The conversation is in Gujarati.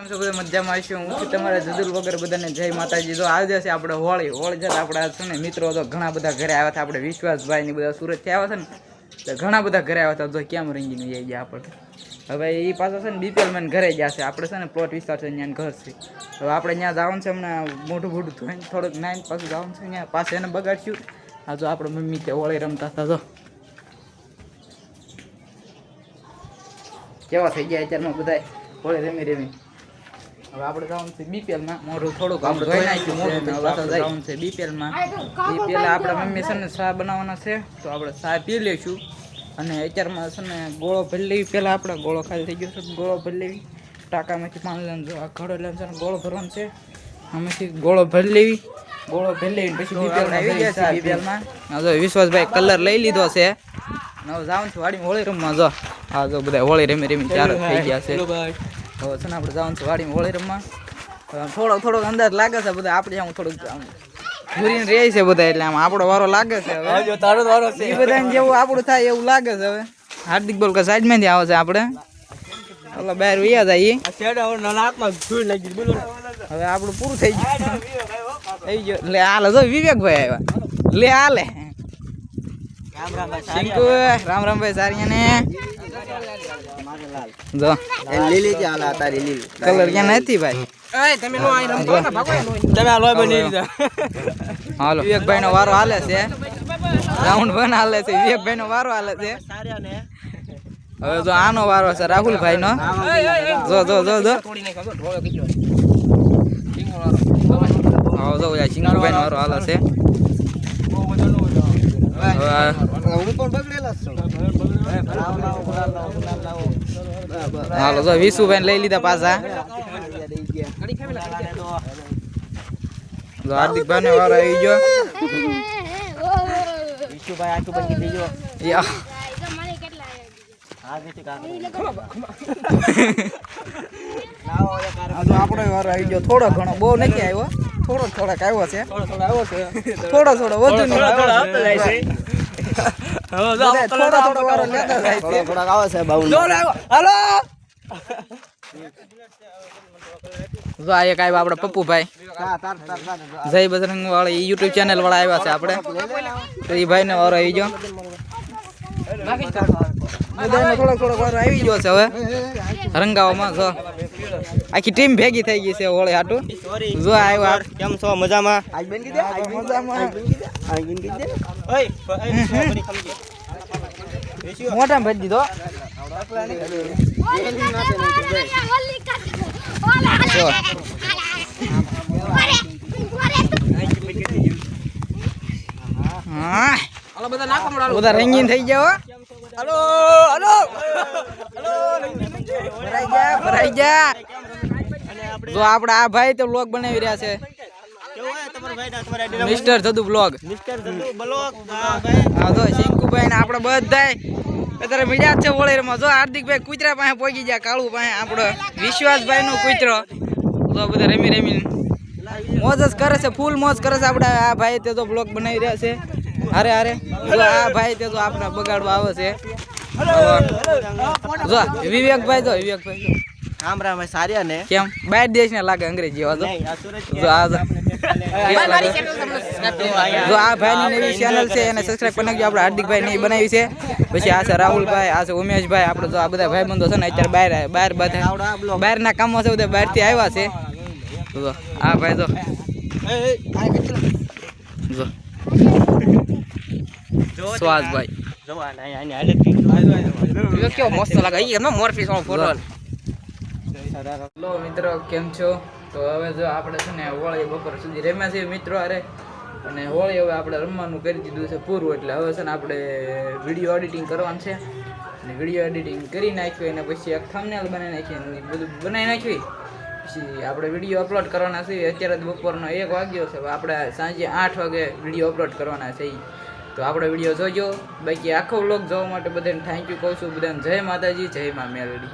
બધા મજામાં આવીશું. હું છું તમારા જદુલ વગર બધાને જય માતાજી. તો આજે છે આપણે હોળી જતા આપણે છે ને મિત્રો તો ઘણા બધા ઘરે આવ્યા હતા. આપણે વિશ્વાસભાઈ ની બધા સુરતથી આવ્યા હતા ને તો ઘણા બધા ઘરે આવ્યા હતા. તો કેમ રંગીને જઈ ગયા આપણે. હવે એ પાછો છે ને બીપીએલ મેન ઘરે ગયા છે. આપણે છે ને પ્લોટ વિસ્તાર છે ત્યાં ઘર છે. હવે આપણે ત્યાં જવાનું છે હમણાં મોઢું ધોઈને થોડુંક નાઈને પાછું જવાનું છે ત્યાં પાસે એને બગાડશું. આ જો આપણે મમ્મી તે હોળી રમતા હતા. તો કેવા થઈ ગયા અત્યારમાં બધા હોળી રમી હવે આપણે જવાનું છે બીપીએલમાં. મોઢું થોડુંક આપણે ધોઈ નાખ્યું જવાનું છે બીપીએલમાં. બીપીએલ આપણા મમ્મી છે ને ચા બનાવવાના છે તો આપણે ચા પી લઈશું. અને અત્યારમાં છે ને ગોળો ભરી લેવી. પહેલાં આપણે ગોળો ખાલી થઈ ગયો છે. ગોળો ભરી લેવી ટાંકામાંથી પાણી લઈને જો આ ઘડો લઈને છે ને ગોળો ભરવાનો છે. આમાંથી ગોળો ભરી લેવી. ગોળો ભરી લેવી પછી બીપીએલ આવી ગયા છે. બીપીએલમાં જો વિશ્વાસભાઈ કલર લઈ લીધો છે. હવે જવાનું છે વાડીમાં હોળી રમવા. જો હા જો બધા હોળી રમી ચાર થઈ ગયા છે. હવે છે ને આપણે જવાનું છે વાડીમાં હોળી રમવા. થોડોક અંદાજ લાગે છે બધા આપણે આમ થોડુંક ઘૂરીને રહે છે બધા એટલે આમ આપણો વારો લાગે છે. હવે તારો વારો છે એ બધાને જેવું આપણું થાય એવું લાગે છે. હવે હાર્દિક બોલ કે સાઈડમાંથી આવે છે આપણે ઓલા બહાર વયા જાય હવે આપણું પૂરું થઈ ગયું. થઈ ગયો લે હાલે જો વિવેકભાઈ આવ્યા લે હાલે શિંકુ રામ રામભાઈ સારિયાને જો લીલી કે હાલ તારી લીલી કલર ક્યાં નથી ભાઈ. તમે નો આઈ રમતો ને ભાગો તમે આ લોય બની લીધા. હાલો વિવેકભાઈ નો વારો હાલે છે. રાઉન્ડ બન હાલે છે. વિવેકભાઈ નો વારો હાલે છે. હવે જો આનો વારો છે રાહુલભાઈ નો. જો જો જો જો જો શિંગુભાઈ નો વારો હાલે છે. હાલો જો વિશુભાઈ લઈ લીધા પાછા. હાર્દિકભાઈ ને વારો આવી ગયો. વિશુભાઈ આટલું બની દીજો આપણો વારો આવી ગયો. થોડો ઘણો બહુ નથી આવ્યો. થોડોક આવ્યો છે. થોડો વધુ નહીં થોડો વારો લેતા જાય છે. થોડાક આવે છે બાઉ હાલો જો આ એક આવ્યા આપણે પપ્પુભાઈ જય બજરંગ વાળી યુટ્યુબ ચેનલ વાળા આવ્યા છે આપણે. તો એ ભાઈ ને વારો આવી ગયો. બધાને થોડોક વારો આવી ગયો છે. હવે રંગાવામાં જો આખી ટીમ ભેગી થઈ ગઈ છે હોળી હાટું. જો આવ્યો કેમ છો મજામાં મોટા ભરી દીધો. બધા રંગીન થઈ ગયા. ભરાઈ ગયા. જો આપડા આ ભાઈ તો વ્લોગ બનાવી રહ્યા છે. Mister Jadu blog. હા જો શિંકુભાઈ ને આપડે બધા અત્યારે મજા છે હોળી રમવા. જો હાર્દિકભાઈ કૂતરા પાસે પહોંચી ગયા. કાળુ પાસે આપણો વિશ્વાસભાઈ નો કૂતરો. તો બધા રમી મોજ જ કરે છે. ફૂલ મોજ કરે છે. આપડા આ ભાઈ તે તો બ્લોગ બનાવી રહ્યા છે. અરે જો આ ભાઈ તે તો આપણે બગાડવા આવે છે. જો વિવેકભાઈ જો રામ રામ સારિયા ને કેમ બહાર દેશ ને લાગે અંગ્રેજી જો આ ભાઈ ની નવી ચેનલ છે એને સબસ્ક્રાઇબ કરી નાખજો. આપણે હાર્દિકભાઈ ને બનાવી છે. પછી આ છે રાહુલભાઈ, આ છે ઉમેશભાઈ. આપણે તો આ બધા ભાઈ બંધો છે ને અત્યારે બહાર બધા બહારના કામમાં છે. બધા બહારથી આવ્યા છે. જો આ ભાઈ જો સ્વાદભાઈ કેવો મસ્ત લાગે. મોરફી ફોટો. હેલો મિત્રો કેમ છો? તો હવે જો આપણે છે ને હોળી બપોર સુધી રમ્યા છીએ મિત્રો અરે. અને હોળી હવે આપણે રમવાનું કરી દીધું છે પૂરું. એટલે હવે છે ને આપણે વિડીયો એડિટિંગ કરવાનું છે. અને વિડીયો એડિટિંગ કરી નાખ્યું અને પછી એક થંબનેલ બનાવી નાખી બધું બનાવી નાખ્યું. પછી આપણે વિડીયો અપલોડ કરવાના છે. અત્યારે બપોરનો 1 વાગ્યો છે. આપણે સાંજે 8 વાગે વિડીયો અપલોડ કરવાના છે. તો આપણે વિડીયો જોજો. બાકી આખો વ્લોગ જોવા માટે બધાને થેન્ક યુ કહું છું. બધાને જય માતાજી, જય મા મેલડી.